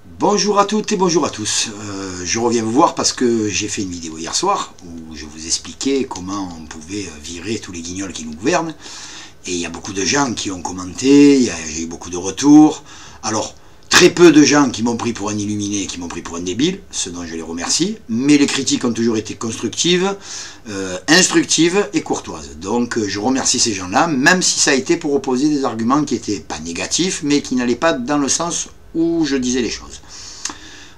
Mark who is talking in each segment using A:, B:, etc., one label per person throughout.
A: Bonjour à toutes et bonjour à tous. Je reviens vous voir parce que j'ai fait une vidéo hier soir où je vous expliquais comment on pouvait virer tous les guignols qui nous gouvernent. Et il y a beaucoup de gens qui ont commenté, j'ai eu beaucoup de retours. Alors, très peu de gens qui m'ont pris pour un illuminé, qui m'ont pris pour un débile, ce dont je les remercie. Mais les critiques ont toujours été constructives, instructives et courtoises. Donc je remercie ces gens-là, même si ça a été pour opposer des arguments qui n'étaient pas négatifs, mais qui n'allaient pas dans le sens où je disais les choses.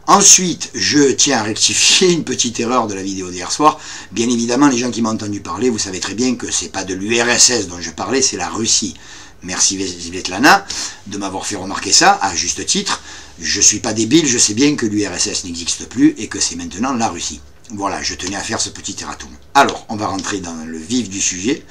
A: Ensuite, je tiens à rectifier une petite erreur de la vidéo d'hier soir. Bien évidemment, les gens qui m'ont entendu parler, vous savez très bien que c'est pas de l'URSS dont je parlais, c'est la Russie. Merci Svetlana de m'avoir fait remarquer ça, à juste titre. Je suis pas débile, je sais bien que l'URSS n'existe plus et que c'est maintenant la Russie. Voilà, je tenais à faire ce petit erratum. Alors, on va rentrer dans le vif du sujet.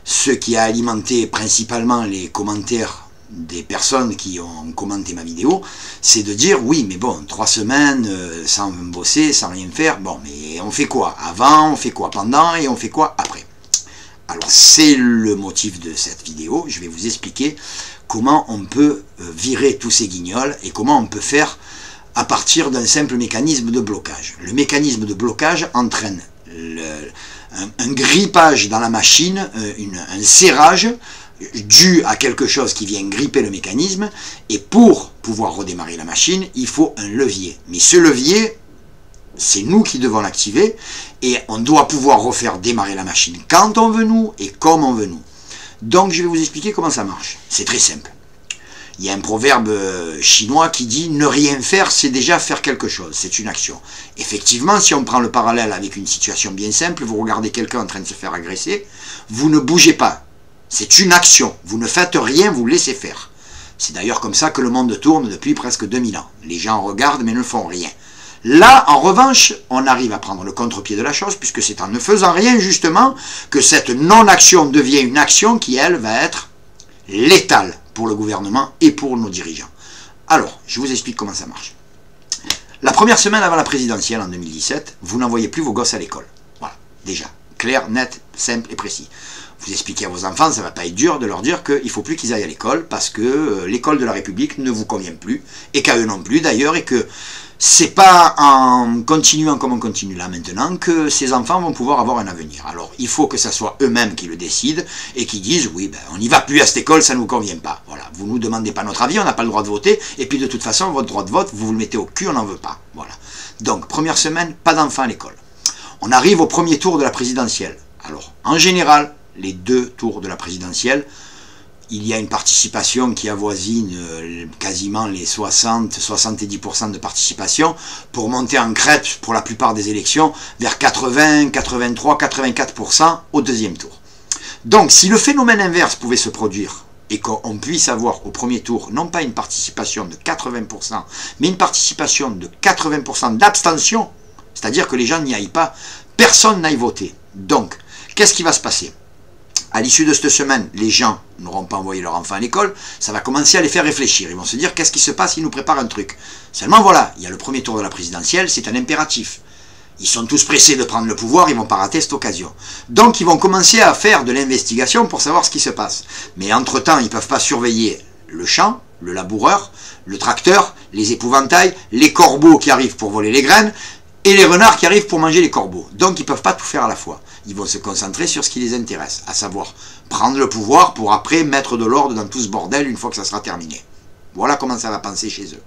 A: Ce qui a alimenté principalement les commentaires des personnes qui ont commenté ma vidéo, c'est de dire, oui, mais bon, 3 semaines sans bosser, sans rien faire, bon, mais on fait quoi avant, on fait quoi pendant, et on fait quoi après? Alors, c'est le motif de cette vidéo, je vais vous expliquer comment on peut virer tous ces guignols, et comment on peut faire à partir d'un simple mécanisme de blocage. Le mécanisme de blocage entraîne un grippage dans la machine, un serrage, dû à quelque chose qui vient gripper le mécanisme, et pour pouvoir redémarrer la machine, il faut un levier. Mais ce levier, c'est nous qui devons l'activer, et on doit pouvoir refaire démarrer la machine quand on veut nous, et comme on veut nous. Donc je vais vous expliquer comment ça marche. C'est très simple. Il y a un proverbe chinois qui dit « ne rien faire, c'est déjà faire quelque chose », c'est une action. Effectivement, si on prend le parallèle avec une situation bien simple, vous regardez quelqu'un en train de se faire agresser, vous ne bougez pas. C'est une action. Vous ne faites rien, vous laissez faire. C'est d'ailleurs comme ça que le monde tourne depuis presque 2000 ans. Les gens regardent mais ne font rien. Là, en revanche, on arrive à prendre le contre-pied de la chose, puisque c'est en ne faisant rien, justement, que cette non-action devient une action qui, elle, va être létale pour le gouvernement et pour nos dirigeants. Alors, je vous explique comment ça marche. La première semaine avant la présidentielle, en 2017, vous n'envoyez plus vos gosses à l'école. Voilà, déjà. Clair, net, simple et précis. Vous expliquez à vos enfants, ça ne va pas être dur de leur dire qu'il ne faut plus qu'ils aillent à l'école parce que l'école de la République ne vous convient plus, et qu'à eux non plus d'ailleurs, et que c'est pas en continuant comme on continue là maintenant que ces enfants vont pouvoir avoir un avenir. Alors il faut que ce soit eux-mêmes qui le décident et qui disent oui, ben, on n'y va plus à cette école, ça ne nous convient pas. Voilà, vous ne nous demandez pas notre avis, on n'a pas le droit de voter, et puis de toute façon, votre droit de vote, vous le mettez au cul, on n'en veut pas. Voilà. Donc, première semaine, pas d'enfants à l'école. On arrive au premier tour de la présidentielle. Alors, en général, les 2 tours de la présidentielle, il y a une participation qui avoisine quasiment les 60-70% de participation, pour monter en crête pour la plupart des élections vers 80, 83, 84% au deuxième tour. Donc si le phénomène inverse pouvait se produire et qu'on puisse avoir au premier tour non pas une participation de 80%, mais une participation de 80% d'abstention, c'est-à-dire que les gens n'y aillent pas, personne n'aille voter. Donc, qu'est-ce qui va se passer? À l'issue de cette semaine, les gens n'auront pas envoyé leur enfant à l'école, ça va commencer à les faire réfléchir. Ils vont se dire, qu'est-ce qui se passe? Ils nous préparent un truc. Seulement voilà, il y a le premier tour de la présidentielle, c'est un impératif. Ils sont tous pressés de prendre le pouvoir, ils ne vont pas rater cette occasion. Donc ils vont commencer à faire de l'investigation pour savoir ce qui se passe. Mais entre-temps, ils ne peuvent pas surveiller le champ, le laboureur, le tracteur, les épouvantails, les corbeaux qui arrivent pour voler les graines, et les renards qui arrivent pour manger les corbeaux. Donc ils ne peuvent pas tout faire à la fois. Ils vont se concentrer sur ce qui les intéresse, à savoir prendre le pouvoir pour après mettre de l'ordre dans tout ce bordel une fois que ça sera terminé. Voilà comment ça va penser chez eux.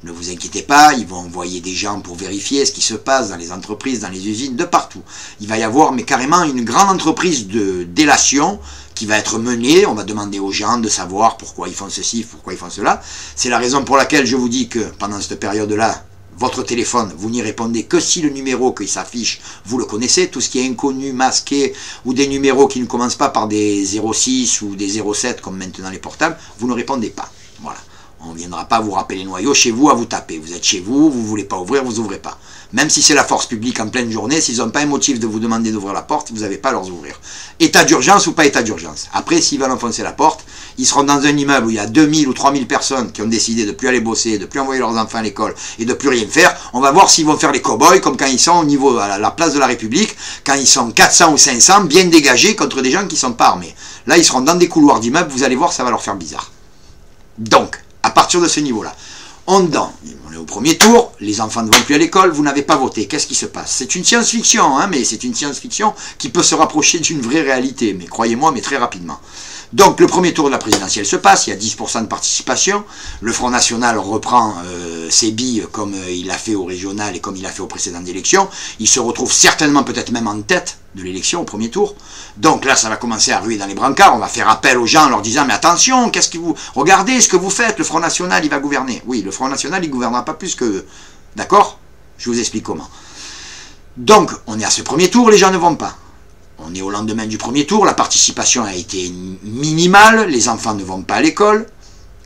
A: Ne vous inquiétez pas, ils vont envoyer des gens pour vérifier ce qui se passe dans les entreprises, dans les usines, de partout. Il va y avoir mais carrément une grande entreprise de délation qui va être menée. On va demander aux gens de savoir pourquoi ils font ceci, pourquoi ils font cela. C'est la raison pour laquelle je vous dis que pendant cette période-là, votre téléphone, vous n'y répondez que si le numéro qui s'affiche, vous le connaissez. Tout ce qui est inconnu, masqué, ou des numéros qui ne commencent pas par des 06 ou des 07 comme maintenant les portables, vous ne répondez pas. Voilà. On ne viendra pas vous rappeler les noyaux chez vous à vous taper. Vous êtes chez vous, vous ne voulez pas ouvrir, vous n'ouvrez pas. Même si c'est la force publique en pleine journée, s'ils n'ont pas un motif de vous demander d'ouvrir la porte, vous n'avez pas à leur ouvrir. État d'urgence ou pas état d'urgence. Après, s'ils veulent enfoncer la porte, ils seront dans un immeuble où il y a 2000 ou 3000 personnes qui ont décidé de ne plus aller bosser, de ne plus envoyer leurs enfants à l'école et de ne plus rien faire. On va voir s'ils vont faire les cow-boys comme quand ils sont au niveau à la place de la République, quand ils sont 400 ou 500 bien dégagés contre des gens qui ne sont pas armés. Là, ils seront dans des couloirs d'immeubles, vous allez voir, ça va leur faire bizarre. Donc, à partir de ce niveau-là, on est au premier tour, les enfants ne vont plus à l'école, vous n'avez pas voté. Qu'est-ce qui se passe? C'est une science-fiction, hein, mais c'est une science-fiction qui peut se rapprocher d'une vraie réalité, mais croyez-moi, mais très rapidement. Donc le premier tour de la présidentielle se passe, il y a 10% de participation, le Front National reprend ses billes comme il l'a fait au régional et comme il l'a fait aux précédentes élections, il se retrouve certainement peut-être même en tête de l'élection au premier tour, donc là ça va commencer à ruer dans les brancards, on va faire appel aux gens en leur disant mais attention, qu'est-ce que vous, regardez ce que vous faites, le Front National il va gouverner. Oui, le Front National il ne gouvernera pas plus que, d'accord? Je vous explique comment. Donc on est à ce premier tour, les gens ne vont pas. On est au lendemain du premier tour, la participation a été minimale, les enfants ne vont pas à l'école.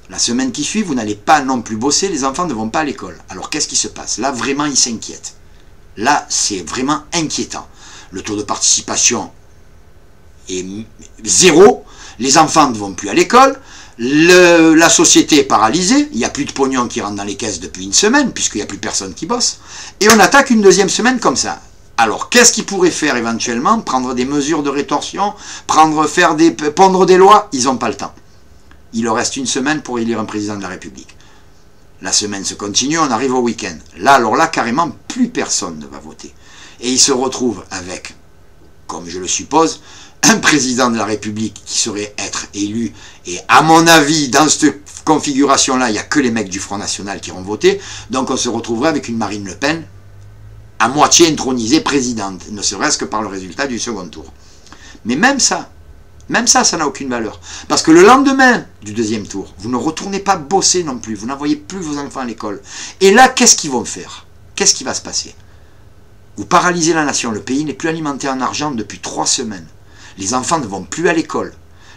A: La semaine qui suit, vous n'allez pas non plus bosser, les enfants ne vont pas à l'école. Alors qu'est-ce qui se passe? Là, vraiment, ils s'inquiètent. Là, c'est vraiment inquiétant. Le taux de participation est 0, les enfants ne vont plus à l'école, la société est paralysée, il n'y a plus de pognon qui rentre dans les caisses depuis une semaine, puisqu'il n'y a plus personne qui bosse, et on attaque une deuxième semaine comme ça. Alors, qu'est-ce qu'ils pourraient faire éventuellement? Prendre des mesures de rétorsion, pondre des lois? Ils n'ont pas le temps. Il leur reste une semaine pour élire un président de la République. La semaine se continue, on arrive au week-end. Là, alors là, carrément, plus personne ne va voter. Et ils se retrouvent avec, comme je le suppose, un président de la République qui saurait être élu. Et à mon avis, dans cette configuration-là, il n'y a que les mecs du Front National qui ont voté. Donc on se retrouverait avec une Marine Le Pen à moitié intronisée présidente, ne serait-ce que par le résultat du second tour. Mais même ça n'a aucune valeur. Parce que le lendemain du deuxième tour, vous ne retournez pas bosser non plus, vous n'envoyez plus vos enfants à l'école. Et là, qu'est-ce qu'ils vont faire? Qu'est-ce qui va se passer? Vous paralysez la nation, le pays n'est plus alimenté en argent depuis 3 semaines. Les enfants ne vont plus à l'école.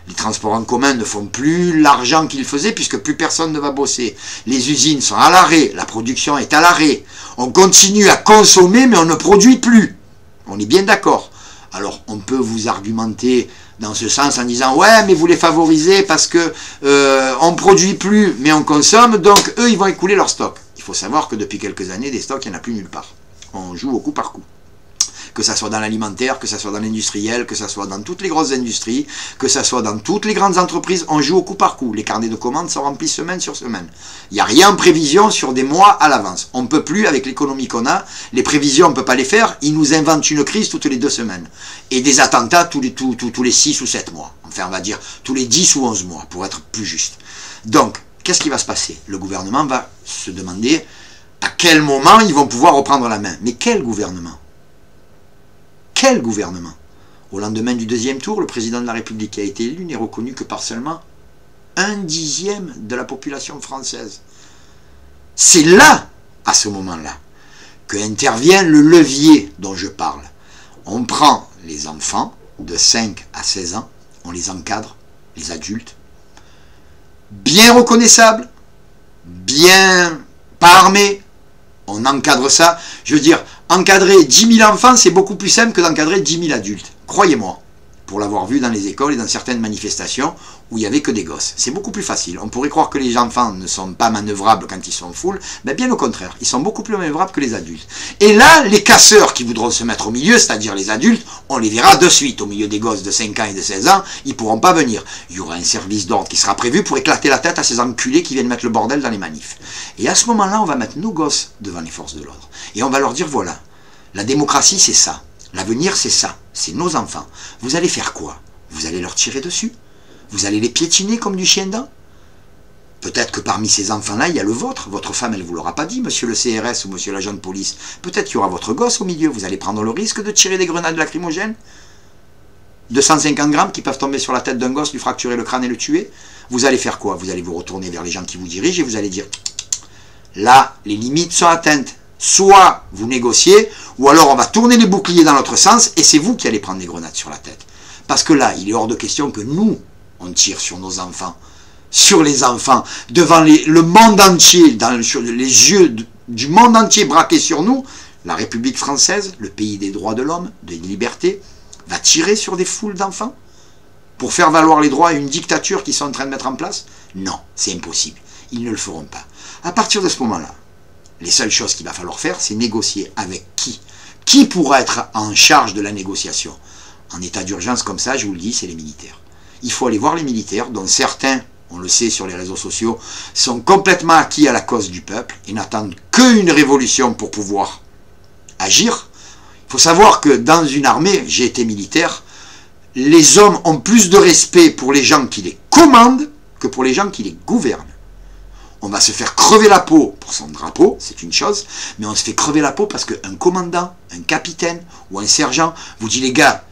A: Les transports en commun ne font plus l'argent qu'ils faisaient puisque plus personne ne va bosser. Les usines sont à l'arrêt, la production est à l'arrêt. On continue à consommer mais on ne produit plus. On est bien d'accord. Alors on peut vous argumenter dans ce sens en disant ouais mais vous les favorisez parce que on ne produit plus mais on consomme donc eux ils vont écouler leur stock. Il faut savoir que depuis quelques années des stocks il n'y en a plus nulle part. On joue au coup par coup. Que ça soit dans l'alimentaire, que ça soit dans l'industriel, que ça soit dans toutes les grosses industries, que ça soit dans toutes les grandes entreprises, on joue au coup par coup. Les carnets de commandes sont remplis semaine sur semaine. Il n'y a rien en prévision sur des mois à l'avance. On ne peut plus, avec l'économie qu'on a, les prévisions on ne peut pas les faire, ils nous inventent une crise toutes les 2 semaines. Et des attentats tous les 6 ou 7 mois. Enfin on va dire tous les 10 ou 11 mois, pour être plus juste. Donc, qu'est-ce qui va se passer? Le gouvernement va se demander à quel moment ils vont pouvoir reprendre la main. Mais quel gouvernement? Quel gouvernement? Au lendemain du deuxième tour, le président de la République qui a été élu n'est reconnu que par seulement 1/10 de la population française. C'est là, à ce moment-là, que intervient le levier dont je parle. On prend les enfants de 5 à 16 ans, on les encadre, les adultes, bien reconnaissables, bien pas armés, on encadre ça. Je veux dire, encadrer 10 000 enfants, c'est beaucoup plus simple que d'encadrer 10 000 adultes. Croyez-moi, pour l'avoir vu dans les écoles et dans certaines manifestations où il n'y avait que des gosses. C'est beaucoup plus facile. On pourrait croire que les enfants ne sont pas manœuvrables quand ils sont full, mais bien au contraire, ils sont beaucoup plus manœuvrables que les adultes. Et là, les casseurs qui voudront se mettre au milieu, c'est-à-dire les adultes, on les verra de suite. Au milieu des gosses de 5 ans et de 16 ans, ils ne pourront pas venir. Il y aura un service d'ordre qui sera prévu pour éclater la tête à ces enculés qui viennent mettre le bordel dans les manifs. Et à ce moment-là, on va mettre nos gosses devant les forces de l'ordre. Et on va leur dire, voilà, la démocratie c'est ça, l'avenir c'est ça, c'est nos enfants. Vous allez faire quoi? Vous allez leur tirer dessus? Vous allez les piétiner comme du chien dent? Peut-être que parmi ces enfants-là, il y a le vôtre. Votre femme, elle ne vous l'aura pas dit, monsieur le CRS ou monsieur l'agent de police. Peut-être qu'il y aura votre gosse au milieu. Vous allez prendre le risque de tirer des grenades lacrymogènes de 150 grammes qui peuvent tomber sur la tête d'un gosse, lui fracturer le crâne et le tuer. Vous allez faire quoi? Vous allez vous retourner vers les gens qui vous dirigent et vous allez dire là, les limites sont atteintes. Soit vous négociez, ou alors on va tourner les boucliers dans l'autre sens et c'est vous qui allez prendre des grenades sur la tête. Parce que là, il est hors de question que nous, on tire sur nos enfants, sur les enfants, devant le monde entier, sur les yeux du monde entier braqués sur nous. La République française, le pays des droits de l'homme, des libertés, va tirer sur des foules d'enfants pour faire valoir les droits à une dictature qu'ils sont en train de mettre en place? Non, c'est impossible. Ils ne le feront pas. À partir de ce moment-là, les seules choses qu'il va falloir faire, c'est négocier avec qui? Qui pourra être en charge de la négociation? En état d'urgence comme ça, je vous le dis, c'est les militaires. Il faut aller voir les militaires, dont certains on le sait sur les réseaux sociaux, sont complètement acquis à la cause du peuple et n'attendent qu'une révolution pour pouvoir agir. Il faut savoir que dans une armée, j'ai été militaire, les hommes ont plus de respect pour les gens qui les commandent que pour les gens qui les gouvernent. On va se faire crever la peau pour son drapeau, c'est une chose, mais on se fait crever la peau parce qu'un commandant, un capitaine ou un sergent vous dit les gars,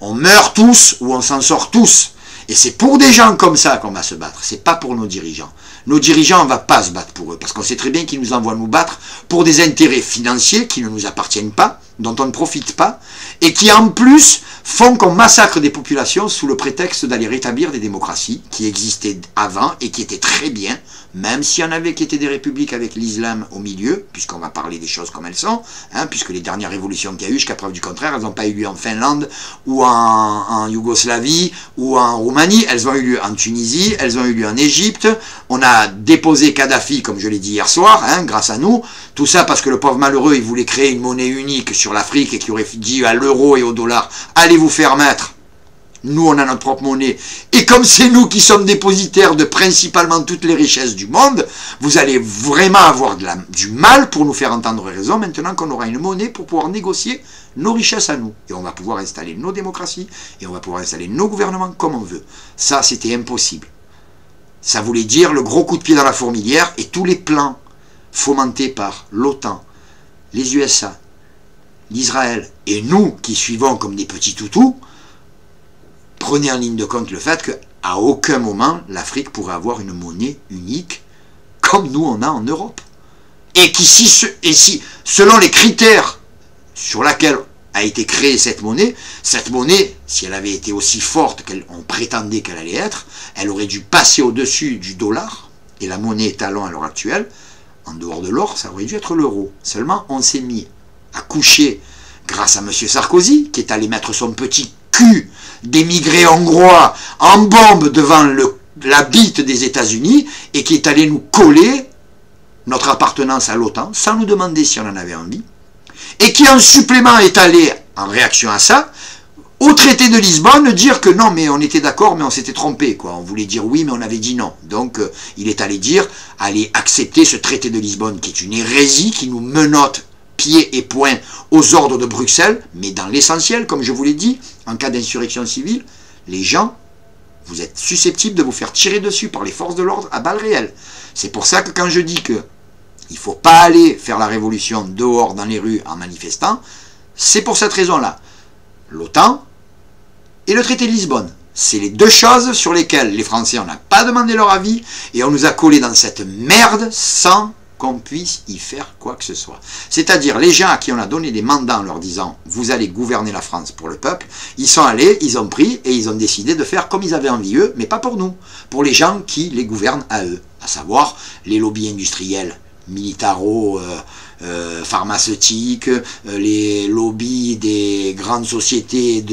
A: on meurt tous ou on s'en sort tous. Et c'est pour des gens comme ça qu'on va se battre, c'est pas pour nos dirigeants. Nos dirigeants, on ne va pas se battre pour eux, parce qu'on sait très bien qu'ils nous envoient nous battre pour des intérêts financiers qui ne nous appartiennent pas, dont on ne profite pas, et qui en plus font qu'on massacre des populations sous le prétexte d'aller rétablir des démocraties qui existaient avant et qui étaient très bien, même s'il y en avait qui étaient des républiques avec l'islam au milieu, puisqu'on va parler des choses comme elles sont, hein, puisque les dernières révolutions qu'il y a eu, jusqu'à preuve du contraire, elles n'ont pas eu lieu en Finlande, ou en Yougoslavie, ou en Roumanie, elles ont eu lieu en Tunisie, elles ont eu lieu en Égypte, on a déposé Kadhafi, comme je l'ai dit hier soir, hein, grâce à nous, tout ça parce que le pauvre malheureux, il voulait créer une monnaie unique sur l'Afrique et qui aurait dit à l'euro et au dollar, allez vous faire mettre. Nous, on a notre propre monnaie. Et comme c'est nous qui sommes dépositaires de principalement toutes les richesses du monde, vous allez vraiment avoir du mal pour nous faire entendre raison maintenant qu'on aura une monnaie pour pouvoir négocier nos richesses à nous. Et on va pouvoir installer nos démocraties et on va pouvoir installer nos gouvernements comme on veut. Ça, c'était impossible. Ça voulait dire le gros coup de pied dans la fourmilière et tous les plans fomentés par l'OTAN, les USA, l'Israël et nous qui suivons comme des petits toutous, prenez en ligne de compte le fait qu'à aucun moment l'Afrique pourrait avoir une monnaie unique comme nous on a en Europe. Et si selon les critères sur lesquels a été créée cette monnaie, si elle avait été aussi forte qu'on prétendait qu'elle allait être, elle aurait dû passer au-dessus du dollar, et la monnaie étalon à l'heure actuelle, en dehors de l'or, ça aurait dû être l'euro. Seulement, on s'est mis à coucher grâce à M. Sarkozy, qui est allé mettre son petit cul d'émigré hongrois en bombe devant la bite des États-Unis, et qui est allé nous coller notre appartenance à l'OTAN, sans nous demander si on en avait envie, et qui en supplément est allé, en réaction à ça, au traité de Lisbonne, dire que non, mais on était d'accord, mais on s'était trompé, quoi. On voulait dire oui, mais on avait dit non. Donc, il est allé dire, allez accepter ce traité de Lisbonne, qui est une hérésie, qui nous menotte pieds et poings aux ordres de Bruxelles, mais dans l'essentiel, comme je vous l'ai dit, en cas d'insurrection civile, les gens, vous êtes susceptibles de vous faire tirer dessus par les forces de l'ordre à balles réelles. C'est pour ça que quand je dis que il ne faut pas aller faire la révolution dehors dans les rues en manifestant, c'est pour cette raison-là. L'OTAN et le traité de Lisbonne. C'est les deux choses sur lesquelles les Français, on n'a pas demandé leur avis et on nous a collés dans cette merde sans qu'on puisse y faire quoi que ce soit. C'est-à-dire les gens à qui on a donné des mandats en leur disant « vous allez gouverner la France pour le peuple », ils sont allés, ils ont pris et ils ont décidé de faire comme ils avaient envie eux, mais pas pour nous, pour les gens qui les gouvernent à eux, à savoir les lobbies industriels, militaro, pharmaceutiques, les lobbies des grandes sociétés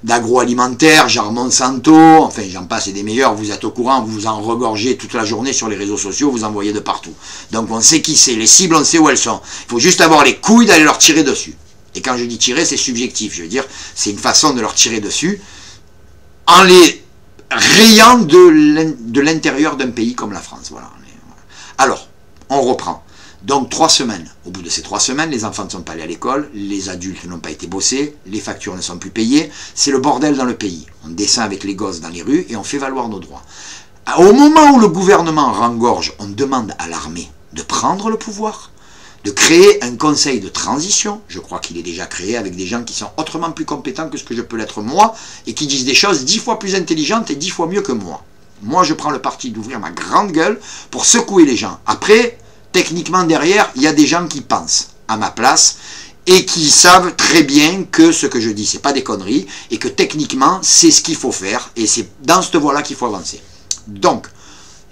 A: d'agroalimentaire, genre Monsanto, enfin j'en passe et des meilleurs, vous êtes au courant, vous vous en regorgez toute la journée sur les réseaux sociaux, vous en voyez de partout. Donc on sait qui c'est, les cibles on sait où elles sont. Il faut juste avoir les couilles d'aller leur tirer dessus. Et quand je dis tirer, c'est subjectif, je veux dire, c'est une façon de leur tirer dessus en les rayant de l'intérieur d'un pays comme la France. Voilà. Alors, on reprend. Donc 3 semaines. Au bout de ces 3 semaines, les enfants ne sont pas allés à l'école, les adultes n'ont pas été bossés, les factures ne sont plus payées. C'est le bordel dans le pays. On descend avec les gosses dans les rues et on fait valoir nos droits. Au moment où le gouvernement rengorge, on demande à l'armée de prendre le pouvoir, de créer un conseil de transition. Je crois qu'il est déjà créé avec des gens qui sont autrement plus compétents que ce que je peux l'être moi et qui disent des choses 10 fois plus intelligentes et 10 fois mieux que moi. Moi, je prends le parti d'ouvrir ma grande gueule pour secouer les gens. Après, techniquement, derrière, il y a des gens qui pensent à ma place et qui savent très bien que ce que je dis, c'est pas des conneries et que techniquement, c'est ce qu'il faut faire et c'est dans cette voie-là qu'il faut avancer. Donc,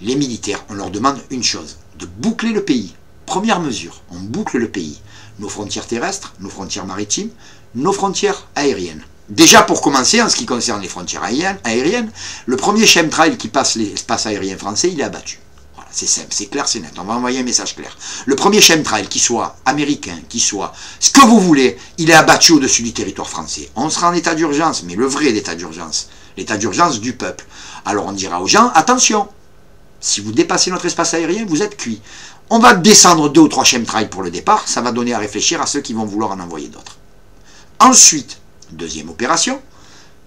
A: les militaires, on leur demande une chose, de boucler le pays. Première mesure, on boucle le pays. Nos frontières terrestres, nos frontières maritimes, nos frontières aériennes. Déjà pour commencer, en ce qui concerne les frontières aériennes, le premier chemtrail qui passe l'espace aérien français, il est abattu. Voilà, c'est simple, c'est clair, c'est net. On va envoyer un message clair. Le premier chemtrail, qui soit américain, qui soit ce que vous voulez, il est abattu au-dessus du territoire français. On sera en état d'urgence, mais le vrai état d'urgence, l'état d'urgence du peuple. Alors on dira aux gens, attention, si vous dépassez notre espace aérien, vous êtes cuits. On va descendre 2 ou 3 chemtrails pour le départ, ça va donner à réfléchir à ceux qui vont vouloir en envoyer d'autres. Ensuite, deuxième opération,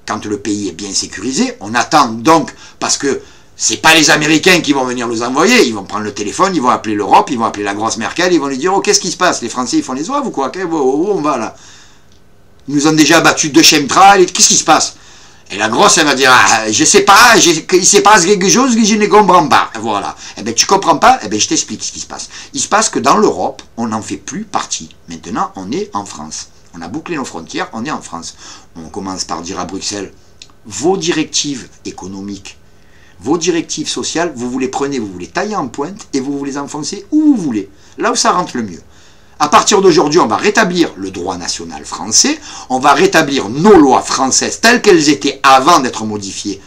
A: quand le pays est bien sécurisé, on attend donc, parce que c'est pas les Américains qui vont venir nous envoyer, ils vont prendre le téléphone, ils vont appeler l'Europe, ils vont appeler la grosse Merkel, ils vont lui dire, oh, qu'est-ce qui se passe? Les Français, ils font les oeufs ou quoi? Où on va là? Ils nous ont déjà battu 2 chemtrails, qu'est-ce qui se passe? Et la grosse, elle va dire, ah, je sais pas, il se passe quelque chose que je ne comprends pas. Voilà. Eh bien, tu comprends pas? Eh bien, je t'explique ce qui se passe. Il se passe que dans l'Europe, on n'en fait plus partie. Maintenant, on est en France. On a bouclé nos frontières, on est en France. On commence par dire à Bruxelles, vos directives économiques, vos directives sociales, vous vous les prenez, vous vous les taillez en pointe et vous vous les enfoncez où vous voulez. Là où ça rentre le mieux. À partir d'aujourd'hui, on va rétablir le droit national français, on va rétablir nos lois françaises telles qu'elles étaient avant d'être modifiées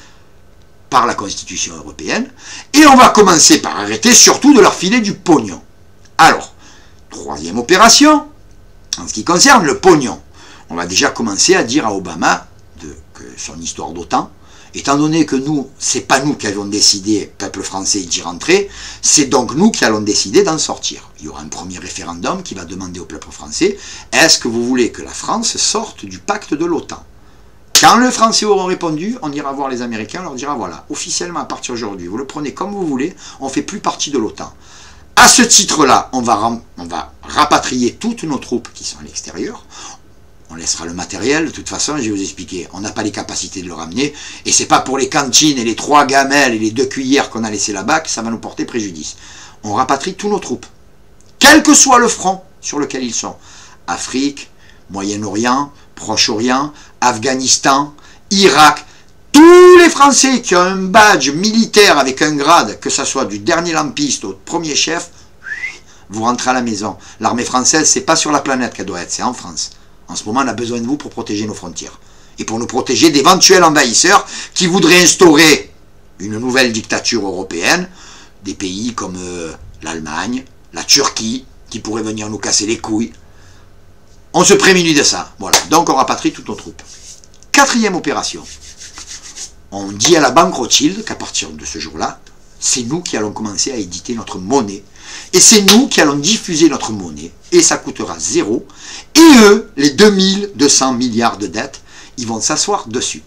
A: par la Constitution européenne, et on va commencer par arrêter surtout de leur filer du pognon. Alors, troisième opération, en ce qui concerne le pognon, on va déjà commencer à dire à Obama que son histoire d'OTAN, étant donné que nous, c'est pas nous qui avions décidé, peuple français, d'y rentrer, c'est donc nous qui allons décider d'en sortir. Il y aura un premier référendum qui va demander au peuple français, est-ce que vous voulez que la France sorte du pacte de l'OTAN? Quand les Français auront répondu, on ira voir les Américains, on leur dira, voilà, officiellement à partir d'aujourd'hui, vous le prenez comme vous voulez, on ne fait plus partie de l'OTAN. À ce titre-là, on va rapatrier toutes nos troupes qui sont à l'extérieur. On laissera le matériel, de toute façon, je vais vous expliquer, on n'a pas les capacités de le ramener, et c'est pas pour les cantines et les 3 gamelles et les 2 cuillères qu'on a laissé là-bas que ça va nous porter préjudice. On rapatrie tous nos troupes, quel que soit le front sur lequel ils sont. Afrique, Moyen-Orient, Proche-Orient, Afghanistan, Irak, tous les Français qui ont un badge militaire avec un grade, que ce soit du dernier lampiste au premier chef, vous rentrez à la maison. L'armée française, c'est pas sur la planète qu'elle doit être, c'est en France. En ce moment, on a besoin de vous pour protéger nos frontières. Et pour nous protéger d'éventuels envahisseurs qui voudraient instaurer une nouvelle dictature européenne, des pays comme l'Allemagne, la Turquie, qui pourraient venir nous casser les couilles. On se prémunit de ça. Voilà. Donc on rapatrie toutes nos troupes. Quatrième opération. On dit à la banque Rothschild qu'à partir de ce jour-là, c'est nous qui allons commencer à éditer notre monnaie. Et c'est nous qui allons diffuser notre monnaie. Et ça coûtera 0. Et eux, les 2200 milliards de dettes, ils vont s'asseoir dessus.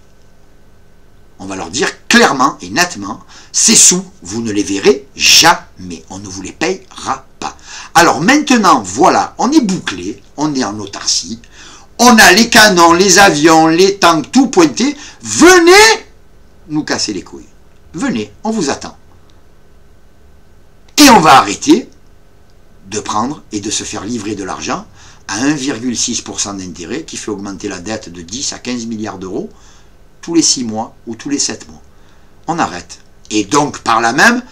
A: On va leur dire clairement et nettement, ces sous, vous ne les verrez jamais. On ne vous les payera pas. Alors maintenant, voilà, on est bouclé, on est en autarcie. On a les canons, les avions, les tanks, tout pointé. Venez nous casser les couilles. Venez, on vous attend. Et on va arrêter de prendre et de se faire livrer de l'argent à 1,6% d'intérêt qui fait augmenter la dette de 10 à 15 milliards d'euros tous les 6 mois ou tous les 7 mois. On arrête. Et donc, par là même,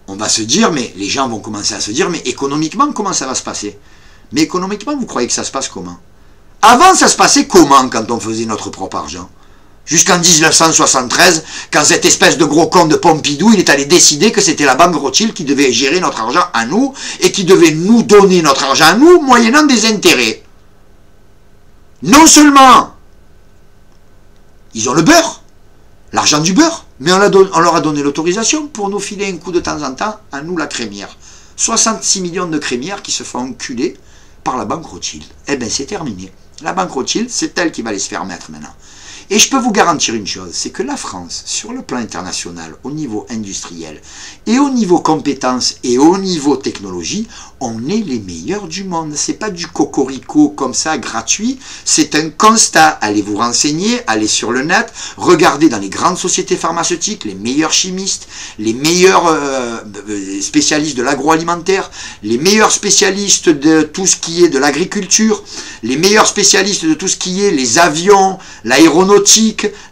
A: on va se dire, mais les gens vont commencer à se dire, mais économiquement, comment ça va se passer? Mais économiquement, vous croyez que ça se passe comment? Avant, ça se passait comment quand on faisait notre propre argent? Jusqu'en 1973, quand cette espèce de gros con de Pompidou, il est allé décider que c'était la banque Rothschild qui devait gérer notre argent à nous et qui devait nous donner notre argent à nous, moyennant des intérêts. Non seulement, ils ont le beurre, l'argent du beurre, mais on leur a donné l'autorisation pour nous filer un coup de temps en temps, à nous la crémière. 66 millions de crémières qui se font enculer par la banque Rothschild. Eh bien, c'est terminé. La banque Rothschild, c'est elle qui va les se faire mettre maintenant. Et je peux vous garantir une chose, c'est que la France, sur le plan international, au niveau industriel, et au niveau compétences, et au niveau technologie, on est les meilleurs du monde. C'est pas du cocorico comme ça, gratuit, c'est un constat. Allez vous renseigner, allez sur le net, regardez dans les grandes sociétés pharmaceutiques, les meilleurs chimistes, les meilleurs spécialistes de l'agroalimentaire, les meilleurs spécialistes de tout ce qui est de l'agriculture, les meilleurs spécialistes de tout ce qui est les avions, l'aéronautique,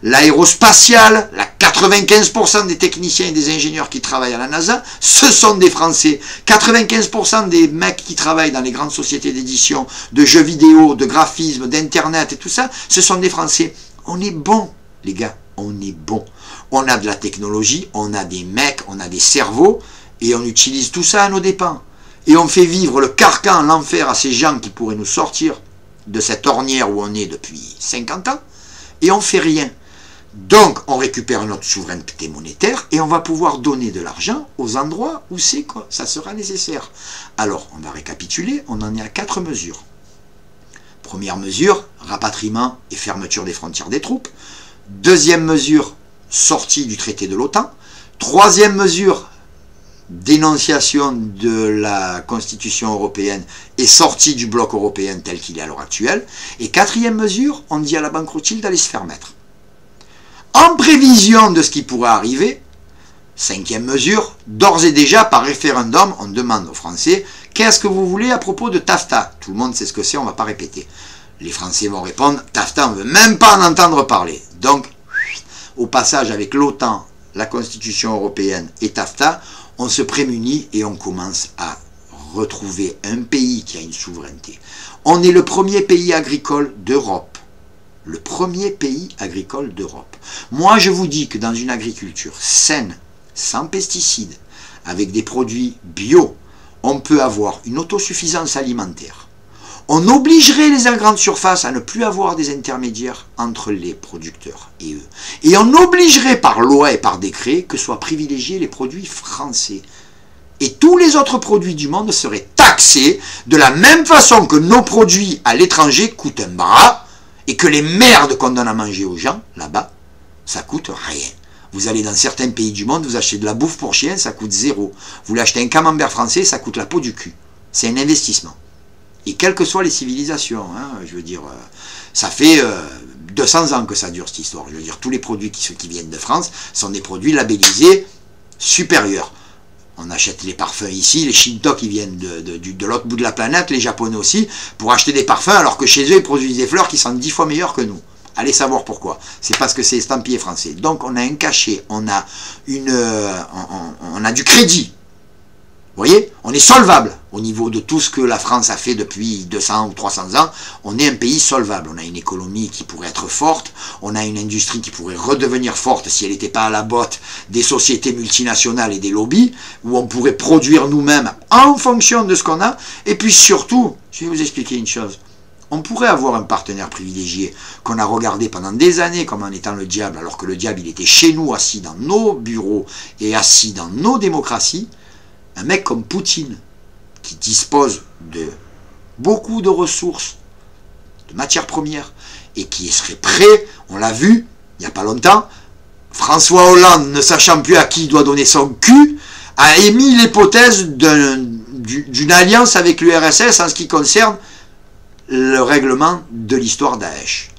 A: l'aérospatiale, la 95% des techniciens et des ingénieurs qui travaillent à la NASA, ce sont des Français. 95% des mecs qui travaillent dans les grandes sociétés d'édition, de jeux vidéo, de graphisme, d'internet et tout ça, ce sont des Français. On est bons, les gars, on est bons. On a de la technologie, on a des mecs, on a des cerveaux, et on utilise tout ça à nos dépens. Et on fait vivre le carcan, l'enfer à ces gens qui pourraient nous sortir de cette ornière où on est depuis 50 ans, et on fait rien. Donc, on récupère notre souveraineté monétaire et on va pouvoir donner de l'argent aux endroits où ça sera nécessaire. Alors, on va récapituler, on en est à 4 mesures. Première mesure, rapatriement et fermeture des frontières des troupes. Deuxième mesure, sortie du traité de l'OTAN. Troisième mesure, dénonciation de la Constitution européenne et sortie du bloc européen tel qu'il est à l'heure actuelle. Et quatrième mesure, on dit à la Banque Rothschild d'aller se faire mettre. En prévision de ce qui pourrait arriver, cinquième mesure, d'ores et déjà par référendum, on demande aux Français « Qu'est-ce que vous voulez à propos de TAFTA ?» Tout le monde sait ce que c'est, on ne va pas répéter. Les Français vont répondre « TAFTA, on ne veut même pas en entendre parler. » Donc, au passage avec l'OTAN, la Constitution européenne et TAFTA, on se prémunit et on commence à retrouver un pays qui a une souveraineté. On est le premier pays agricole d'Europe. Le premier pays agricole d'Europe. Moi, je vous dis que dans une agriculture saine, sans pesticides, avec des produits bio, on peut avoir une autosuffisance alimentaire. On obligerait les grandes surfaces à ne plus avoir des intermédiaires entre les producteurs et eux. Et on obligerait par loi et par décret que soient privilégiés les produits français. Et tous les autres produits du monde seraient taxés de la même façon que nos produits à l'étranger coûtent un bras, et que les merdes qu'on donne à manger aux gens, là-bas, ça coûte rien. Vous allez dans certains pays du monde, vous achetez de la bouffe pour chien, ça coûte 0. Vous l'achetez un camembert français, ça coûte la peau du cul. C'est un investissement. Et quelles que soient les civilisations, hein, je veux dire, ça fait 200 ans que ça dure cette histoire. Je veux dire, tous les produits qui viennent de France sont des produits labellisés supérieurs. On achète les parfums ici, les Shinto qui viennent de l'autre bout de la planète, les Japonais aussi, pour acheter des parfums, alors que chez eux, ils produisent des fleurs qui sont 10 fois meilleures que nous. Allez savoir pourquoi. C'est parce que c'est estampillé français. Donc on a un cachet, on a du crédit. Vous voyez, on est solvable au niveau de tout ce que la France a fait depuis 200 ou 300 ans. On est un pays solvable. On a une économie qui pourrait être forte. On a une industrie qui pourrait redevenir forte si elle n'était pas à la botte des sociétés multinationales et des lobbies, où on pourrait produire nous-mêmes en fonction de ce qu'on a. Et puis surtout, je vais vous expliquer une chose. On pourrait avoir un partenaire privilégié qu'on a regardé pendant des années comme en étant le diable, alors que le diable, il était chez nous, assis dans nos bureaux et assis dans nos démocraties. Un mec comme Poutine, qui dispose de beaucoup de ressources, de matières premières, et qui serait prêt, on l'a vu, il n'y a pas longtemps, François Hollande, ne sachant plus à qui il doit donner son cul, a émis l'hypothèse d'une alliance avec l'URSS en ce qui concerne le règlement de l'histoire Daesh.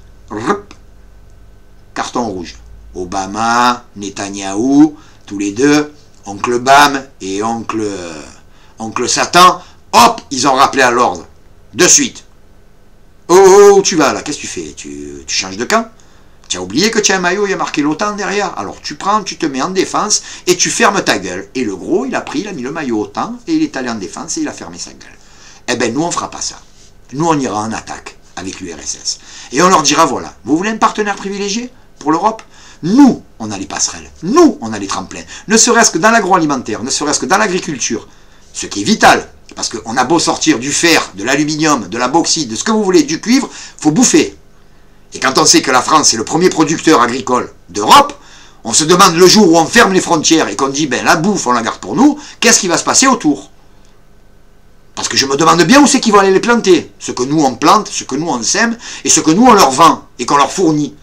A: Carton rouge. Obama, Netanyahou, tous les deux, oncle Bam et oncle Satan, hop, ils ont rappelé à l'ordre. De suite. Oh, où tu vas là? Qu'est-ce que tu fais? Tu changes de camp? Tu as oublié que tu as un maillot, il y a marqué l'OTAN derrière. Alors tu prends, tu te mets en défense et tu fermes ta gueule. Et le gros, il a mis le maillot OTAN et il est allé en défense et il a fermé sa gueule. Eh bien, nous, on ne fera pas ça. Nous, on ira en attaque avec l'URSS. Et on leur dira, voilà, vous voulez un partenaire privilégié pour l'Europe? Nous, on a les passerelles. Nous, on a les tremplins. Ne serait-ce que dans l'agroalimentaire, ne serait-ce que dans l'agriculture. Ce qui est vital. Parce qu'on a beau sortir du fer, de l'aluminium, de la bauxite, de ce que vous voulez, du cuivre, il faut bouffer. Et quand on sait que la France est le premier producteur agricole d'Europe, on se demande le jour où on ferme les frontières et qu'on dit, ben la bouffe, on la garde pour nous, qu'est-ce qui va se passer autour? Parce que je me demande bien où c'est qu'ils vont aller les planter. Ce que nous on plante, ce que nous on sème, et ce que nous on leur vend, et qu'on leur fournit.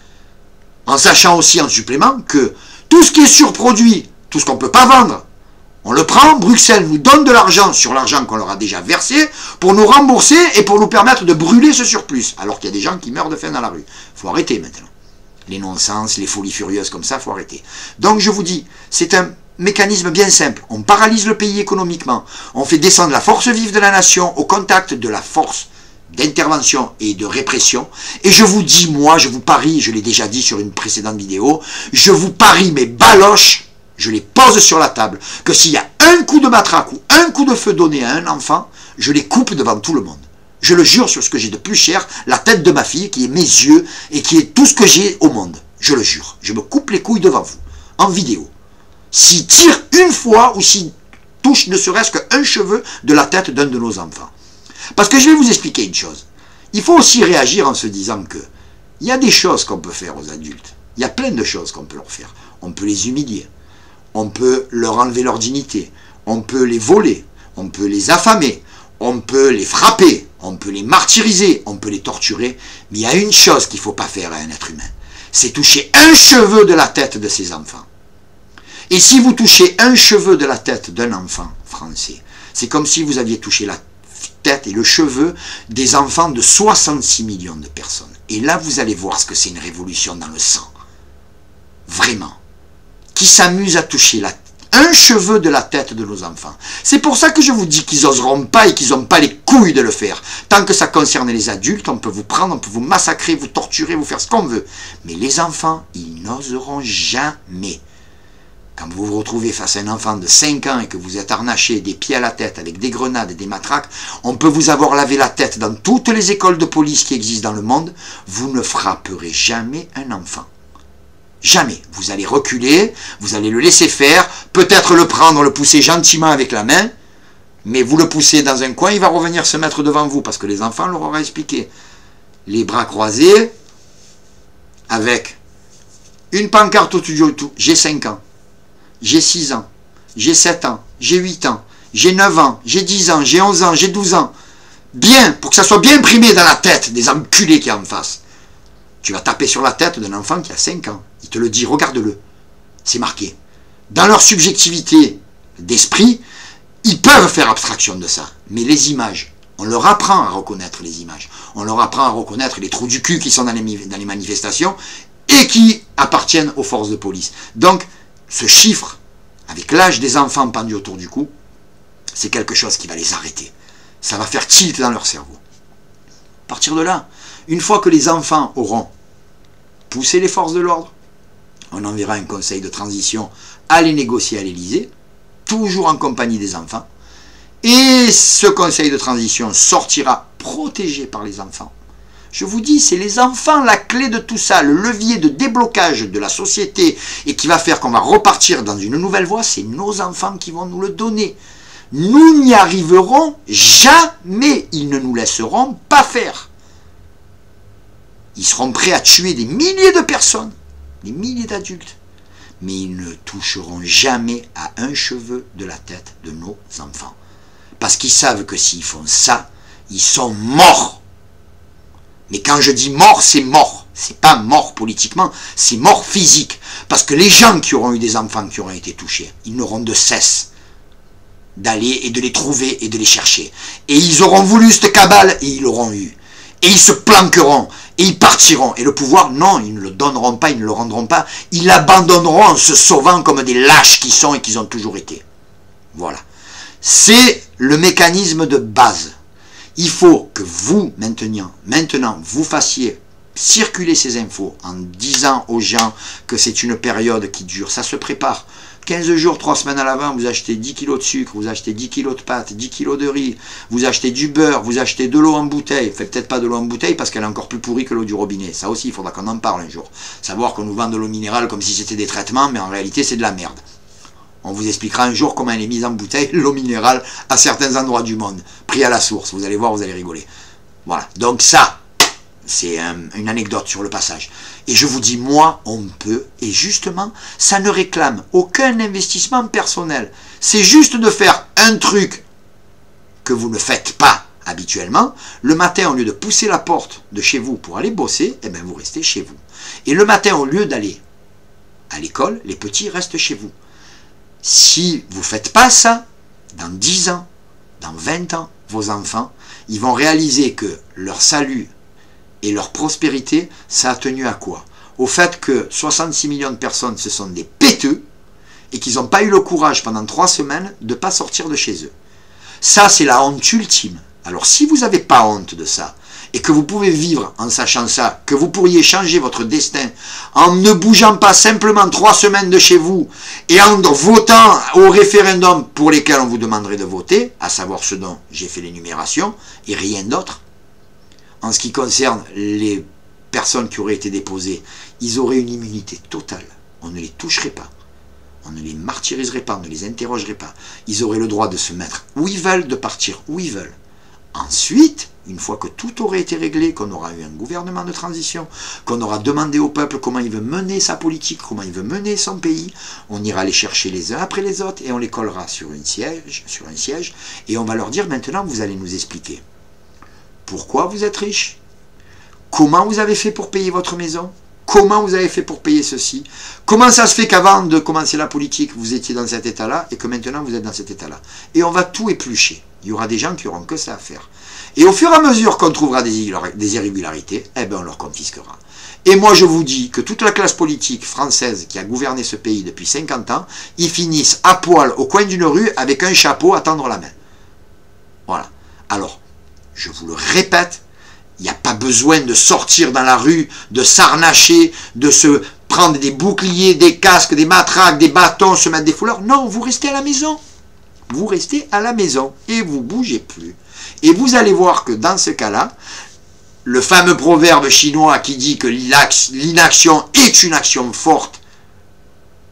A: En sachant aussi en supplément que tout ce qui est surproduit, tout ce qu'on ne peut pas vendre, on le prend, Bruxelles nous donne de l'argent sur l'argent qu'on leur a déjà versé pour nous rembourser et pour nous permettre de brûler ce surplus. Alors qu'il y a des gens qui meurent de faim dans la rue. Il faut arrêter maintenant. Les non-sens, les folies furieuses comme ça, il faut arrêter. Donc je vous dis, c'est un mécanisme bien simple. On paralyse le pays économiquement. On fait descendre la force vive de la nation au contact de la force d'intervention et de répression. Et je vous dis, moi, je vous parie, je l'ai déjà dit sur une précédente vidéo, je vous parie mes baloches, je les pose sur la table, que s'il y a un coup de matraque ou un coup de feu donné à un enfant, je les coupe devant tout le monde. Je le jure sur ce que j'ai de plus cher, la tête de ma fille, qui est mes yeux, et qui est tout ce que j'ai au monde. Je le jure. Je me coupe les couilles devant vous, en vidéo. S'il tire une fois, ou s'il touche ne serait-ce qu'un cheveu de la tête d'un de nos enfants. Parce que je vais vous expliquer une chose. Il faut aussi réagir en se disant que il y a des choses qu'on peut faire aux adultes. Il y a plein de choses qu'on peut leur faire. On peut les humilier, on peut leur enlever leur dignité, on peut les voler, on peut les affamer, on peut les frapper, on peut les martyriser, on peut les torturer. Mais il y a une chose qu'il ne faut pas faire à un être humain, c'est toucher un cheveu de la tête de ses enfants. Et si vous touchez un cheveu de la tête d'un enfant français, c'est comme si vous aviez touché la tête et le cheveu des enfants de 66 millions de personnes. Et là, vous allez voir ce que c'est une révolution dans le sang. Vraiment. Qui s'amuse à toucher un cheveu de la tête de nos enfants. C'est pour ça que je vous dis qu'ils n'oseront pas et qu'ils n'ont pas les couilles de le faire. Tant que ça concerne les adultes, on peut vous prendre, on peut vous massacrer, vous torturer, vous faire ce qu'on veut. Mais les enfants, ils n'oseront jamais. Quand vous vous retrouvez face à un enfant de 5 ans et que vous êtes harnaché des pieds à la tête avec des grenades et des matraques, on peut vous avoir lavé la tête dans toutes les écoles de police qui existent dans le monde, vous ne frapperez jamais un enfant. Jamais. Vous allez reculer, vous allez le laisser faire, peut-être le prendre, le pousser gentiment avec la main, mais vous le poussez dans un coin, il va revenir se mettre devant vous, parce que les enfants leur auraient expliqué. Les bras croisés, avec une pancarte au-dessus du tout. J'ai 5 ans. J'ai 6 ans, j'ai 7 ans, j'ai 8 ans, j'ai 9 ans, j'ai 10 ans, j'ai 11 ans, j'ai 12 ans. Bien, pour que ça soit bien imprimé dans la tête des enculés qui y a en face. Tu vas taper sur la tête d'un enfant qui a 5 ans. Il te le dit, regarde-le. C'est marqué. Dans leur subjectivité d'esprit, ils peuvent faire abstraction de ça. Mais les images, on leur apprend à reconnaître les images. On leur apprend à reconnaître les trous du cul qui sont dans les manifestations et qui appartiennent aux forces de police. Donc, ce chiffre, avec l'âge des enfants pendus autour du cou, c'est quelque chose qui va les arrêter. Ça va faire tilt dans leur cerveau. À partir de là, une fois que les enfants auront poussé les forces de l'ordre, on enverra un conseil de transition à les négocier à l'Élysée, toujours en compagnie des enfants, et ce conseil de transition sortira protégé par les enfants. Je vous dis, c'est les enfants la clé de tout ça, le levier de déblocage de la société et qui va faire qu'on va repartir dans une nouvelle voie, c'est nos enfants qui vont nous le donner. Nous n'y arriverons jamais, ils ne nous laisseront pas faire. Ils seront prêts à tuer des milliers de personnes, des milliers d'adultes, mais ils ne toucheront jamais à un cheveu de la tête de nos enfants. Parce qu'ils savent que s'ils font ça, ils sont morts. Mais quand je dis mort, c'est mort. C'est pas mort politiquement, c'est mort physique. Parce que les gens qui auront eu des enfants qui auront été touchés, ils n'auront de cesse d'aller et de les trouver et de les chercher. Et ils auront voulu cette cabale et ils l'auront eu. Et ils se planqueront et ils partiront. Et le pouvoir, non, ils ne le donneront pas, ils ne le rendront pas. Ils l'abandonneront en se sauvant comme des lâches qu'ils sont et qu'ils ont toujours été. Voilà. C'est le mécanisme de base. Il faut que vous, maintenant, vous fassiez circuler ces infos en disant aux gens que c'est une période qui dure. Ça se prépare. 15 jours, 3 semaines à l'avant, vous achetez 10 kilos de sucre, vous achetez 10 kilos de pâtes, 10 kilos de riz, vous achetez du beurre, vous achetez de l'eau en bouteille. Faites peut-être pas de l'eau en bouteille parce qu'elle est encore plus pourrie que l'eau du robinet. Ça aussi, il faudra qu'on en parle un jour. Savoir qu'on nous vend de l'eau minérale comme si c'était des traitements, mais en réalité, c'est de la merde. On vous expliquera un jour comment elle est mise en bouteille, l'eau minérale, à certains endroits du monde. Pris à la source, vous allez voir, vous allez rigoler. Voilà, donc ça, c'est une anecdote sur le passage. Et je vous dis, moi, on peut, et justement, ça ne réclame aucun investissement personnel. C'est juste de faire un truc que vous ne faites pas habituellement. Le matin, au lieu de pousser la porte de chez vous pour aller bosser, eh bien, vous restez chez vous. Et le matin, au lieu d'aller à l'école, les petits restent chez vous. Si vous ne faites pas ça, dans 10 ans, dans 20 ans, vos enfants, ils vont réaliser que leur salut et leur prospérité, ça a tenu à quoi? Au fait que 66 millions de personnes, ce sont des péteux, et qu'ils n'ont pas eu le courage pendant 3 semaines de ne pas sortir de chez eux. Ça, c'est la honte ultime. Alors, si vous n'avez pas honte de ça, et que vous pouvez vivre en sachant ça, que vous pourriez changer votre destin en ne bougeant pas simplement 3 semaines de chez vous et en votant au référendum pour lesquels on vous demanderait de voter, à savoir ce dont j'ai fait l'énumération, et rien d'autre. En ce qui concerne les personnes qui auraient été déposées, ils auraient une immunité totale. On ne les toucherait pas. On ne les martyriserait pas, on ne les interrogerait pas. Ils auraient le droit de se mettre où ils veulent, de partir où ils veulent. Ensuite, une fois que tout aurait été réglé, qu'on aura eu un gouvernement de transition, qu'on aura demandé au peuple comment il veut mener sa politique, comment il veut mener son pays, on ira les chercher les uns après les autres et on les collera sur un siège, et on va leur dire maintenant vous allez nous expliquer pourquoi vous êtes riche, comment vous avez fait pour payer votre maison, comment vous avez fait pour payer ceci, comment ça se fait qu'avant de commencer la politique vous étiez dans cet état-là et que maintenant vous êtes dans cet état-là. Et on va tout éplucher. Il y aura des gens qui n'auront que ça à faire. Et au fur et à mesure qu'on trouvera des irrégularités, eh ben on leur confisquera. Et moi je vous dis que toute la classe politique française qui a gouverné ce pays depuis 50 ans, ils finissent à poil au coin d'une rue avec un chapeau à tendre la main. Voilà. Alors, je vous le répète, il n'y a pas besoin de sortir dans la rue, de s'arnacher, de se prendre des boucliers, des casques, des matraques, des bâtons, se mettre des foulards. Non, vous restez à la maison. Vous restez à la maison et vous ne bougez plus. Et vous allez voir que dans ce cas-là, le fameux proverbe chinois qui dit que l'inaction est une action forte,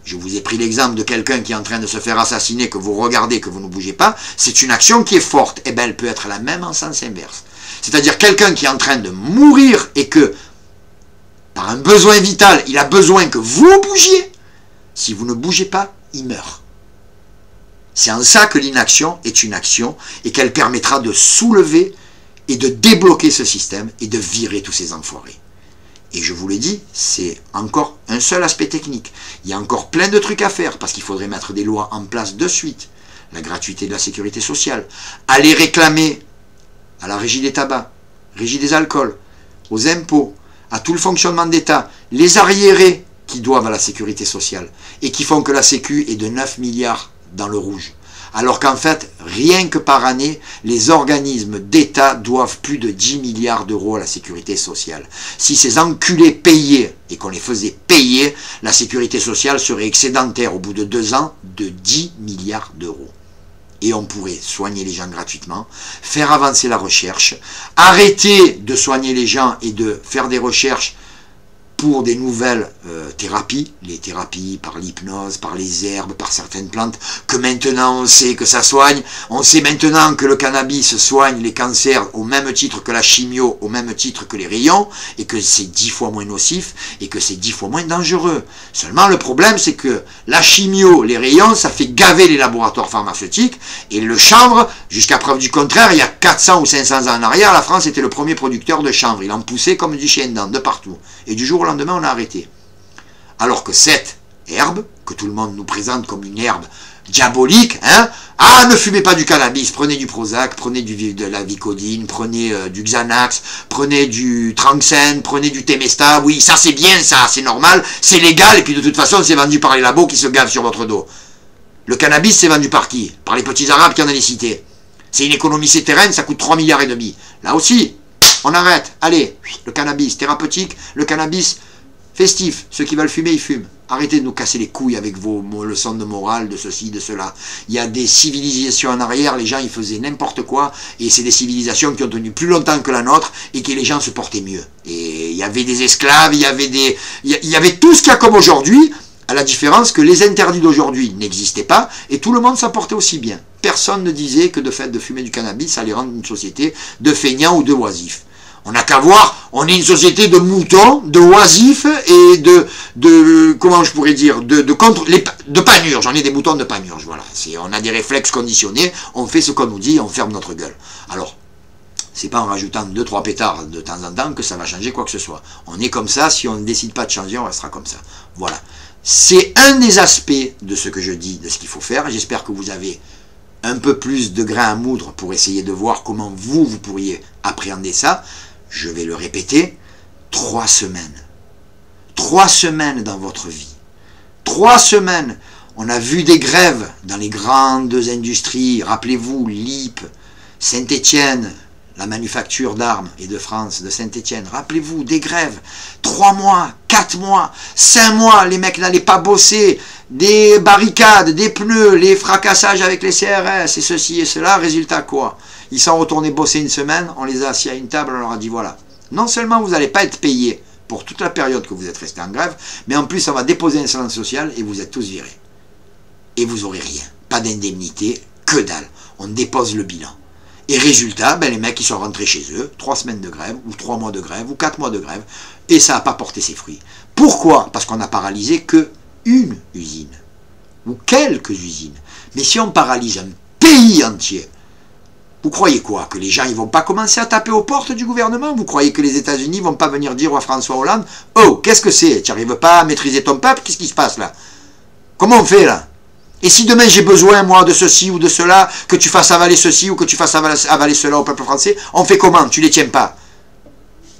A: je vous ai pris l'exemple de quelqu'un qui est en train de se faire assassiner, que vous regardez, que vous ne bougez pas, c'est une action qui est forte. Eh bien, elle peut être la même en sens inverse. C'est-à-dire quelqu'un qui est en train de mourir et que, par un besoin vital, il a besoin que vous bougiez. Si vous ne bougez pas, il meurt. C'est en ça que l'inaction est une action et qu'elle permettra de soulever et de débloquer ce système et de virer tous ces enfoirés. Et je vous l'ai dit, c'est encore un seul aspect technique. Il y a encore plein de trucs à faire parce qu'il faudrait mettre des lois en place de suite. La gratuité de la sécurité sociale. Aller réclamer à la régie des tabacs, régie des alcools, aux impôts, à tout le fonctionnement d'État, les arriérés qui doivent à la sécurité sociale et qui font que la Sécu est de 9 milliards dans le rouge. Alors qu'en fait, rien que par année, les organismes d'État doivent plus de 10 milliards d'euros à la sécurité sociale. Si ces enculés payaient, et qu'on les faisait payer, la sécurité sociale serait excédentaire au bout de 2 ans de 10 milliards d'euros. Et on pourrait soigner les gens gratuitement, faire avancer la recherche, arrêter de soigner les gens et de faire des recherches pour des nouvelles thérapies, les thérapies par l'hypnose, par les herbes, par certaines plantes, que maintenant on sait que ça soigne. On sait maintenant que le cannabis soigne les cancers au même titre que la chimio, au même titre que les rayons, et que c'est 10 fois moins nocif, et que c'est 10 fois moins dangereux. Seulement le problème c'est que la chimio, les rayons, ça fait gaver les laboratoires pharmaceutiques, et le chanvre, jusqu'à preuve du contraire, il y a 400 ou 500 ans en arrière, la France était le premier producteur de chanvre. Il en poussait comme du chien dent, de partout. Et du jour au lendemain, on a arrêté. Alors que cette herbe, que tout le monde nous présente comme une herbe diabolique, hein, ah, ne fumez pas du cannabis, prenez du Prozac, prenez de la Vicodine, prenez du Xanax, prenez du Tranxène, prenez du Temesta, oui, ça c'est bien, ça, c'est normal, c'est légal, et puis de toute façon, c'est vendu par les labos qui se gavent sur votre dos. Le cannabis, c'est vendu par qui? Par les petits arabes qui en ont les cités. C'est une économie terrestre, ça coûte 3,5 milliards. Là aussi, on arrête. Allez, le cannabis thérapeutique, le cannabis festif. Ceux qui veulent fumer, ils fument. Arrêtez de nous casser les couilles avec vos leçons de morale, de ceci, de cela. Il y a des civilisations en arrière, les gens ils faisaient n'importe quoi, et c'est des civilisations qui ont tenu plus longtemps que la nôtre, et que les gens se portaient mieux. Et il y avait des esclaves, il y avait tout ce qu'il y a comme aujourd'hui, à la différence que les interdits d'aujourd'hui n'existaient pas, et tout le monde s'en portait aussi bien. Personne ne disait que de fait de fumer du cannabis, ça allait rendre une société de feignants ou de oisifs. On n'a qu'à voir, on est une société de moutons, de oisifs et de comment je pourrais dire, de panurges. On est des moutons de panurges, voilà. On a des réflexes conditionnés, on fait ce qu'on nous dit, on ferme notre gueule. Alors, c'est pas en rajoutant 2-3 pétards de temps en temps que ça va changer quoi que ce soit. On est comme ça, si on ne décide pas de changer, on restera comme ça. Voilà. C'est un des aspects de ce que je dis, de ce qu'il faut faire. J'espère que vous avez un peu plus de grain à moudre pour essayer de voir comment vous pourriez appréhender ça. Je vais le répéter, 3 semaines. 3 semaines dans votre vie. 3 semaines. On a vu des grèves dans les grandes industries. Rappelez-vous, LIP, Saint-Étienne, la manufacture d'armes et de France, de Saint-Étienne. Rappelez-vous, des grèves. 3 mois, 4 mois, 5 mois, les mecs n'allaient pas bosser. Des barricades, des pneus, les fracassages avec les CRS et ceci et cela. Résultat quoi? Ils sont retournés bosser une semaine, on les a assis à une table, on leur a dit voilà. Non seulement vous n'allez pas être payés pour toute la période que vous êtes restés en grève, mais en plus on va déposer un silence social et vous êtes tous virés. Et vous n'aurez rien. Pas d'indemnité, que dalle. On dépose le bilan. Et résultat, ben, les mecs ils sont rentrés chez eux, 3 semaines de grève, ou 3 mois de grève, ou 4 mois de grève, et ça n'a pas porté ses fruits. Pourquoi? Parce qu'on n'a paralysé qu'une usine, ou quelques usines. Mais si on paralyse un pays entier, vous croyez quoi? Que les gens ils vont pas commencer à taper aux portes du gouvernement? Vous croyez que les États-Unis vont pas venir dire à François Hollande, oh, qu'est-ce que c'est? Tu n'arrives pas à maîtriser ton peuple? Qu'est-ce qui se passe là? Comment on fait là? Et si demain j'ai besoin, moi, de ceci ou de cela, que tu fasses avaler ceci ou que tu fasses avaler cela au peuple français, on fait comment? Tu les tiens pas.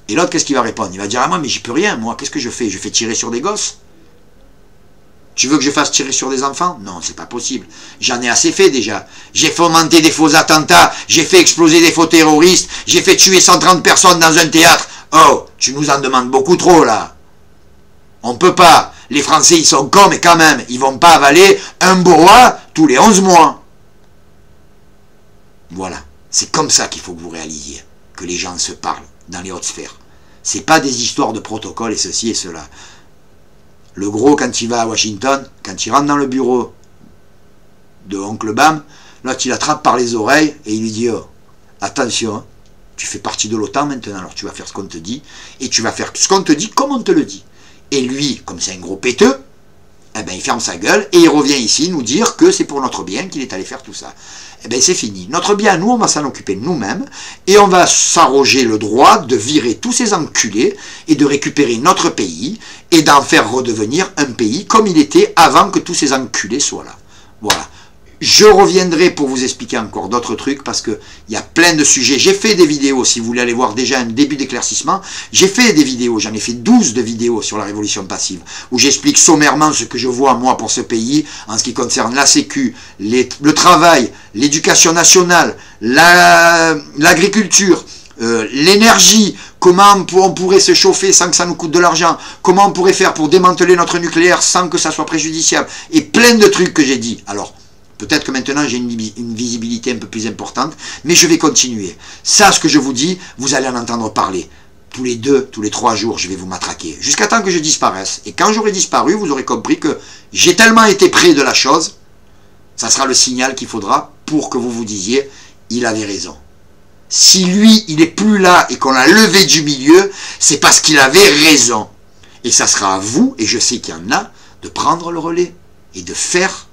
A: Et l'autre, qu'est-ce qu'il va répondre? Il va dire, ah moi, mais j'y peux rien, moi, qu'est-ce que je fais? Je fais tirer sur des gosses? Tu veux que je fasse tirer sur des enfants? Non, c'est pas possible. J'en ai assez fait déjà. J'ai fomenté des faux attentats, j'ai fait exploser des faux terroristes, j'ai fait tuer 130 personnes dans un théâtre. Oh, tu nous en demandes beaucoup trop, là. On peut pas. Les Français, ils sont cons, mais quand même, ils vont pas avaler un boa tous les 11 mois. Voilà. C'est comme ça qu'il faut que vous réalisiez que les gens se parlent dans les hautes sphères. C'est pas des histoires de protocole et ceci et cela. Le gros, quand il va à Washington, quand il rentre dans le bureau de Oncle Bam, l'autre, il l'attrape par les oreilles et il lui dit, oh, attention, hein, tu fais partie de l'OTAN maintenant, alors tu vas faire ce qu'on te dit, et tu vas faire ce qu'on te dit comme on te le dit. Et lui, comme c'est un gros péteux, eh ben, il ferme sa gueule et il revient ici nous dire que c'est pour notre bien qu'il est allé faire tout ça. Eh bien, c'est fini. Notre bien, nous, on va s'en occuper nous-mêmes et on va s'arroger le droit de virer tous ces enculés et de récupérer notre pays et d'en faire redevenir un pays comme il était avant que tous ces enculés soient là. Voilà. Je reviendrai pour vous expliquer encore d'autres trucs parce qu'il y a plein de sujets. J'ai fait des vidéos, si vous voulez aller voir déjà un début d'éclaircissement. J'ai fait des vidéos, j'en ai fait 12 de vidéos sur la révolution passive, où j'explique sommairement ce que je vois moi pour ce pays, en ce qui concerne la sécu, le travail, l'éducation nationale, l'agriculture, l'énergie, comment on pourrait se chauffer sans que ça nous coûte de l'argent, comment on pourrait faire pour démanteler notre nucléaire sans que ça soit préjudiciable, et plein de trucs que j'ai dit. Alors, peut-être que maintenant j'ai une visibilité un peu plus importante, mais je vais continuer. Ça, ce que je vous dis, vous allez en entendre parler. Tous les 2, tous les 3 jours, je vais vous matraquer. Jusqu'à temps que je disparaisse. Et quand j'aurai disparu, vous aurez compris que j'ai tellement été près de la chose, ça sera le signal qu'il faudra pour que vous vous disiez, il avait raison. Si lui, il n'est plus là et qu'on l'a levé du milieu, c'est parce qu'il avait raison. Et ça sera à vous, et je sais qu'il y en a, de prendre le relais et de faire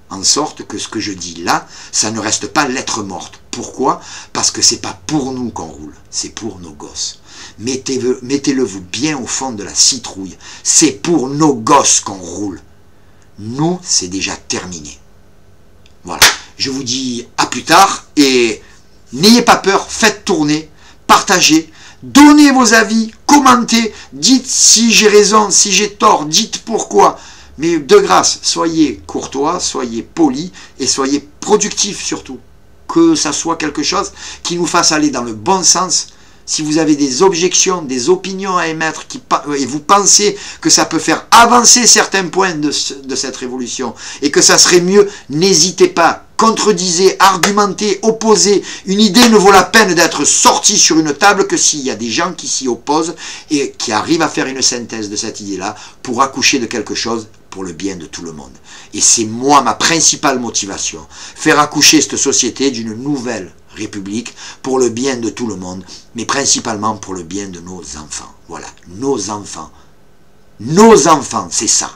A: en sorte que ce que je dis là, ça ne reste pas lettre morte. Pourquoi? Parce que c'est pas pour nous qu'on roule, c'est pour nos gosses. Mettez-le vous bien au fond de la citrouille. C'est pour nos gosses qu'on roule. Nous, c'est déjà terminé. Voilà. Je vous dis à plus tard et n'ayez pas peur, faites tourner, partagez, donnez vos avis, commentez, dites si j'ai raison, si j'ai tort, dites pourquoi. Mais de grâce, soyez courtois, soyez polis et soyez productifs surtout. Que ça soit quelque chose qui nous fasse aller dans le bon sens. Si vous avez des objections, des opinions à émettre et vous pensez que ça peut faire avancer certains points de cette révolution et que ça serait mieux, n'hésitez pas. Contredisez, argumentez, opposez. Une idée ne vaut la peine d'être sortie sur une table que s'il y a des gens qui s'y opposent et qui arrivent à faire une synthèse de cette idée-là pour accoucher de quelque chose pour le bien de tout le monde. Et c'est moi ma principale motivation. Faire accoucher cette société d'une nouvelle république pour le bien de tout le monde, mais principalement pour le bien de nos enfants. Voilà, nos enfants. Nos enfants, c'est ça.